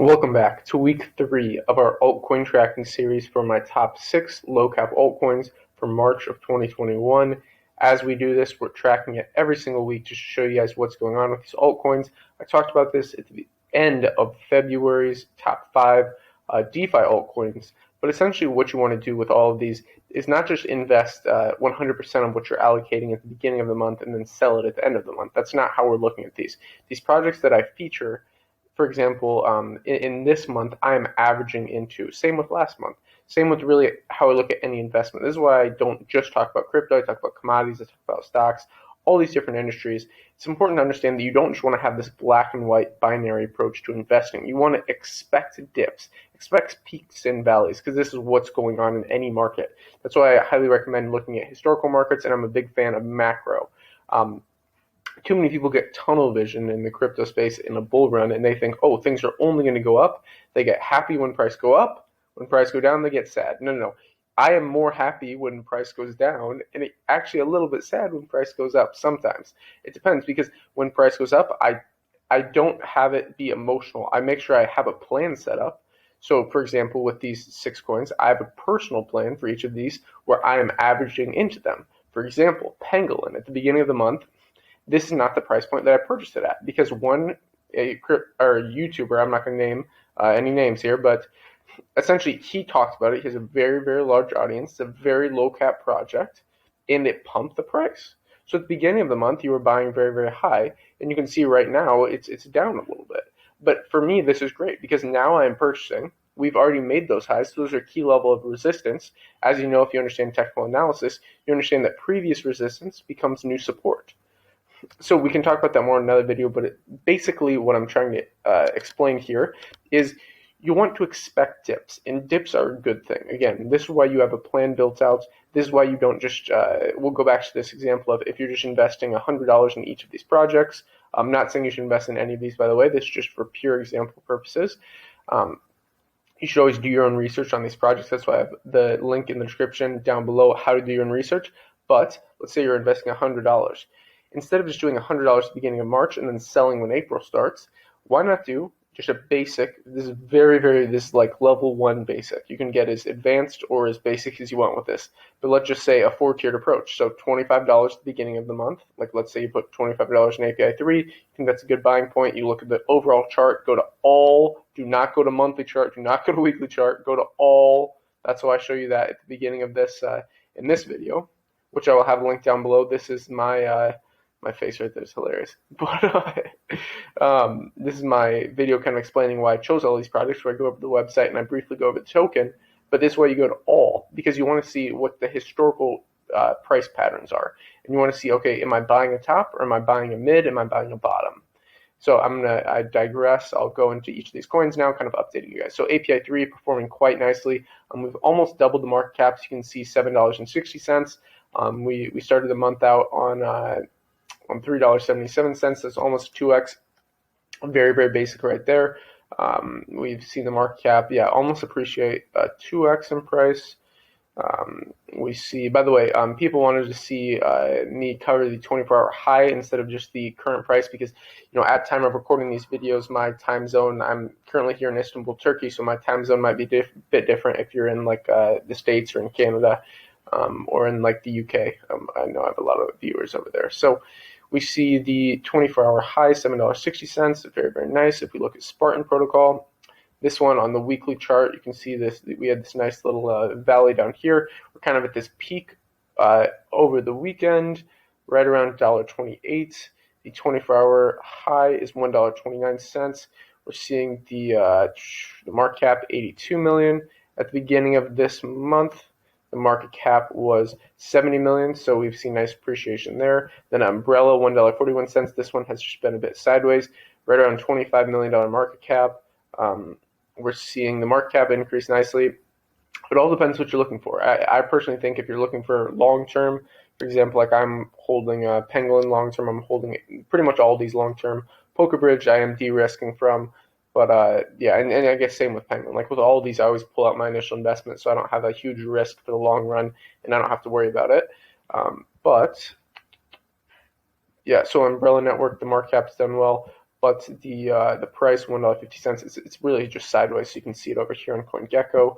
Welcome back to week 3 of our altcoin tracking series for my top 6 low cap altcoins for March of 2021. As we do this, we're tracking it every single week just to show you guys what's going on with these altcoins. I talked about this at the end of February's top 5 DeFi altcoins, but essentially what you want to do with all of these is not just invest 100% of what you're allocating at the beginning of the month and then sell it at the end of the month. That's not how we're looking at these. These projects that I feature, for example, in this month, I'm averaging into, same with last month, same with really how I look at any investment. This is why I don't just talk about crypto, I talk about commodities, I talk about stocks, all these different industries. It's important to understand that you don't just want to have this black and white binary approach to investing. You want to expect dips, expect peaks and valleys, because this is what's going on in any market. That's why I highly recommend looking at historical markets, and I'm a big fan of macro. Too many people get tunnel vision in the crypto space in a bull run, and they think, oh, things are only going to go up. They get happy when price go up. When price go down, they get sad. No. I am more happy when price goes down, and actually a little bit sad when price goes up sometimes. It depends, because when price goes up, I don't have it be emotional. I make sure I have a plan set up. So, for example, with these 6 coins, I have a personal plan for each of these where I am averaging into them. For example, Pangolin, at the beginning of the month, this is not the price point that I purchased it at, because a YouTuber, I'm not going to name any names here, but essentially he talked about it. He has a very, very large audience. It's a very low cap project, and it pumped the price. So at the beginning of the month, you were buying very, very high, and you can see right now it's down a little bit. But for me, this is great because now I'm purchasing. We've already made those highs. So those are key level of resistance. As you know, if you understand technical analysis, you understand that previous resistance becomes new support. So we can talk about that more in another video, but basically what I'm trying to explain here is you want to expect dips, and dips are a good thing. Again, this is why you have a plan built out. This is why you don't just, we'll go back to this example of if you're just investing $100 in each of these projects. I'm not saying you should invest in any of these, by the way. This is just for pure example purposes. You should always do your own research on these projects. That's why I have the link in the description down below, how to do your own research. But let's say you're investing $100. Instead of just doing $100 at the beginning of March and then selling when April starts, why not do just a basic? This is this is like level 1 basic. You can get as advanced or as basic as you want with this. But let's just say a 4-tiered approach. So $25 at the beginning of the month. Like let's say you put $25 in API 3. You think that's a good buying point. You look at the overall chart. Go to all. Do not go to monthly chart. Do not go to weekly chart. Go to all. That's why I show you that at the beginning of this in this video, which I will have a link down below. This is my face right there is hilarious. But this is my video kind of explaining why I chose all these projects, where I go over the website and I briefly go over the token. But this way you go to all, because you want to see what the historical price patterns are. And you want to see, okay, am I buying a top, or am I buying a mid, am I buying a bottom? So I digress. I'll go into each of these coins now, kind of updating you guys. So API 3 performing quite nicely. We've almost doubled the market cap. So you can see $7.60. We started the month out on $3.77. That's almost 2x. Very, very basic right there. We've seen the market cap, almost appreciate 2x in price. We see, by the way, people wanted to see me cover the 24-hour high instead of just the current price, because at time of recording these videos, my time zone, I'm currently here in Istanbul, Turkey, so my time zone might be a bit different if you're in like the States or in Canada, or in like the UK. I know I have a lot of viewers over there. So we see the 24-hour high, $7.60. Very, very nice. If we look at Spartan protocol, this one on the weekly chart, you can see this. We had this nice little valley down here. We're kind of at this peak over the weekend, right around $1.28. The 24-hour high is $1.29. We're seeing the market cap 82 million. At the beginning of this month, the market cap was 70 million, so we've seen nice appreciation there. Then Umbrella, $1.41. This one has just been a bit sideways, right around $25 million market cap. We're seeing the market cap increase nicely. It all depends what you're looking for. I personally think if you're looking for long-term, for example, like I'm holding Pangolin long-term, I'm holding pretty much all these long-term. Poker Bridge I am de-risking from. But and I guess same with Penguin. Like with all of these, I always pull out my initial investment, so I don't have a huge risk for the long run, and I don't have to worry about it. So Umbrella Network, the market cap's done well. but the price $1.50. It's really just sideways, so you can see it over here on CoinGecko.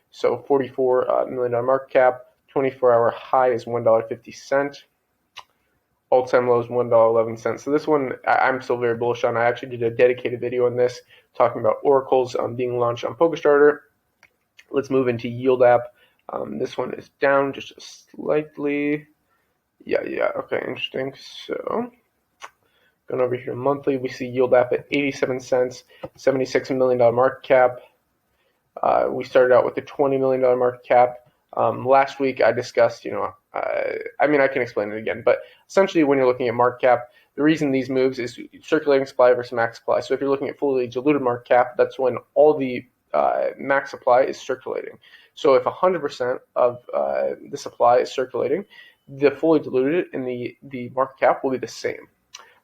So $44 million market cap. 24-hour high is $1.50. All-time low is $1.11. So this one I'm still very bullish on. I actually did a dedicated video on this, talking about oracles being launched on PokerStarter. Let's move into Yield app. This one is down just slightly. Yeah, okay, interesting. So going over here monthly, we see Yield app at 87 cents, $76 million market cap. We started out with a $20 million market cap. Last week I discussed, I can explain it again, but essentially when you're looking at market cap, the reason these moves is circulating supply versus max supply. So if you're looking at fully diluted market cap, that's when all the max supply is circulating. So if 100% of the supply is circulating, the fully diluted and the market cap will be the same.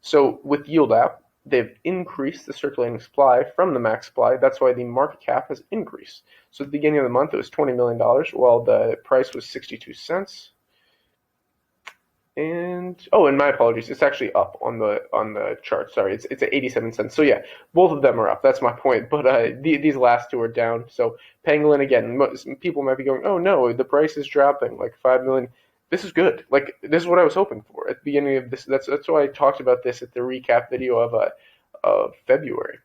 So with Yield app, they've increased the circulating supply from the max supply. That's why the market cap has increased. So at the beginning of the month, it was $20 million, while the price was 62 cents. And my apologies, it's actually up on the chart. Sorry, it's at 87 cents. So yeah, both of them are up. That's my point. But these last two are down. So Pangolin, again, people might be going, oh no, the price is dropping like 5 million. This is good. Like, this is what I was hoping for at the beginning of this. That's why I talked about this at the recap video of February.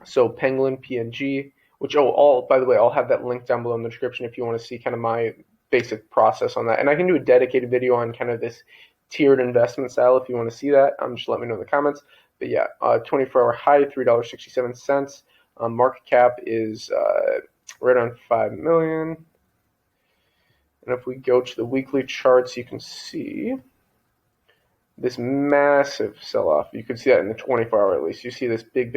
So Pangolin, PNG, which by the way, I'll have that link down below in the description if you want to see kind of my basic process on that. And I can do a dedicated video on kind of this tiered investment style if you want to see that. Just let me know in the comments. But yeah, 24-hour high, $3.67. Market cap is right on 5 million. And if we go to the weekly charts, you can see this massive sell-off. You can see that in the 24-hour at least. You see this big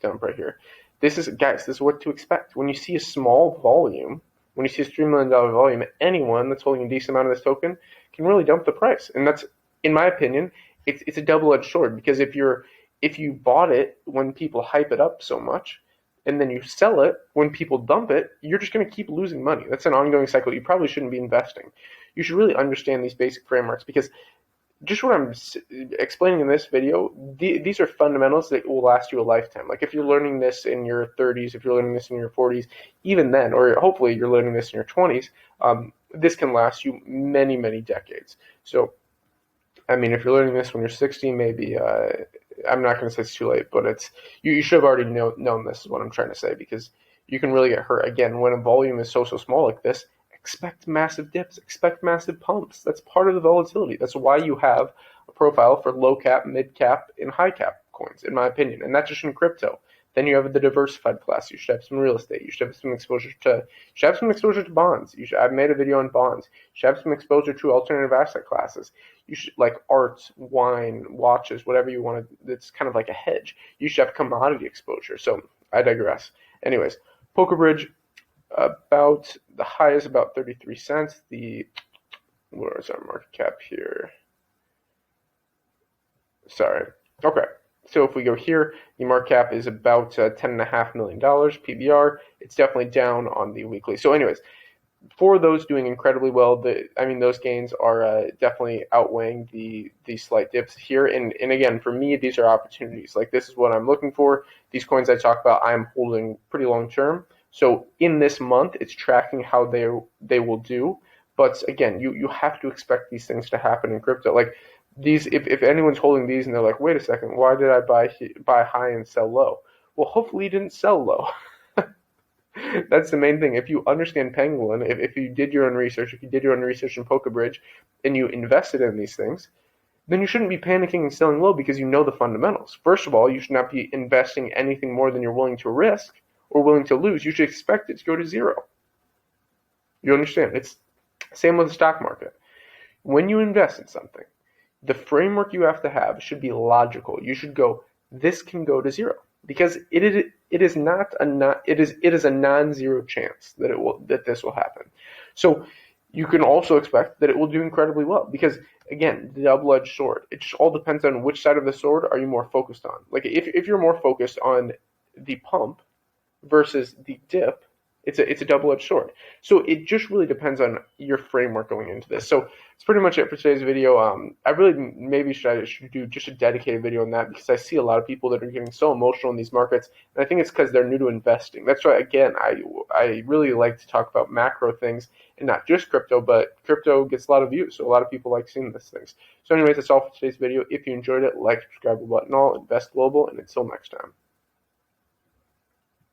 dump right here. This is what to expect. When you see a small volume, when you see a $3 million volume, anyone that's holding a decent amount of this token can really dump the price. And that's, in my opinion, it's a double-edged sword, because if you bought it when people hype it up so much, and then you sell it when people dump it, you're just going to keep losing money. That's an ongoing cycle. You probably shouldn't be investing. You should really understand these basic frameworks, because just what I'm explaining in this video, these are fundamentals that will last you a lifetime. Like, if you're learning this in your 30s, if you're learning this in your 40s, even then, or hopefully you're learning this in your 20s, this can last you many, many decades. So, if you're learning this when you're 60, maybe, I'm not going to say it's too late, but you should have already known this is what I'm trying to say, because you can really get hurt. Again, when a volume is so small like this, expect massive dips, expect massive pumps. That's part of the volatility. That's why you have a profile for low cap, mid cap, and high cap coins, in my opinion. And that's just in crypto. Then you have the diversified class. You should have some real estate. You should have some exposure to bonds. I've made a video on bonds. You should have some exposure to alternative asset classes. You should, like art, wine, watches, whatever you want to. It's kind of like a hedge. You should have commodity exposure. So I digress. Anyways, PokerBridge, about the high is about 33 cents. Where is our market cap here? Sorry. Okay. So if we go here, the market cap is about $10.5 million PBR. It's definitely down on the weekly. So anyways, for those doing incredibly well, those gains are definitely outweighing the slight dips here. And again, for me, these are opportunities. Like, this is what I'm looking for. These coins I talk about, I'm holding pretty long term. So in this month, it's tracking how they will do. But again, you have to expect these things to happen in crypto. Like, these, if anyone's holding these and they're like, wait a second, why did I buy high and sell low? Well, hopefully you didn't sell low. That's the main thing. If you understand Pangolin, if you did your own research, if you did your own research in PokerBridge, and you invested in these things, then you shouldn't be panicking and selling low, because you know the fundamentals. First of all, you should not be investing anything more than you're willing to risk or willing to lose. You should expect it to go to zero. You understand? It's same with the stock market. When you invest in something, the framework you have to have should be logical. You should go, this can go to zero, because it is a non-zero chance that this will happen. So you can also expect that it will do incredibly well, because again, the double-edged sword. It just all depends on which side of the sword are you more focused on. Like, if you're more focused on the pump versus the dip, It's a double-edged sword. So it just really depends on your framework going into this. So it's pretty much it for today's video. I really maybe should do just a dedicated video on that because I see a lot of people that are getting so emotional in these markets, and I think it's because they're new to investing. That's why again I really like to talk about macro things and not just crypto, but crypto gets a lot of views, so a lot of people like seeing these things. So anyways, that's all for today's video. If you enjoyed it, like, subscribe, button all, invest global, and until next time.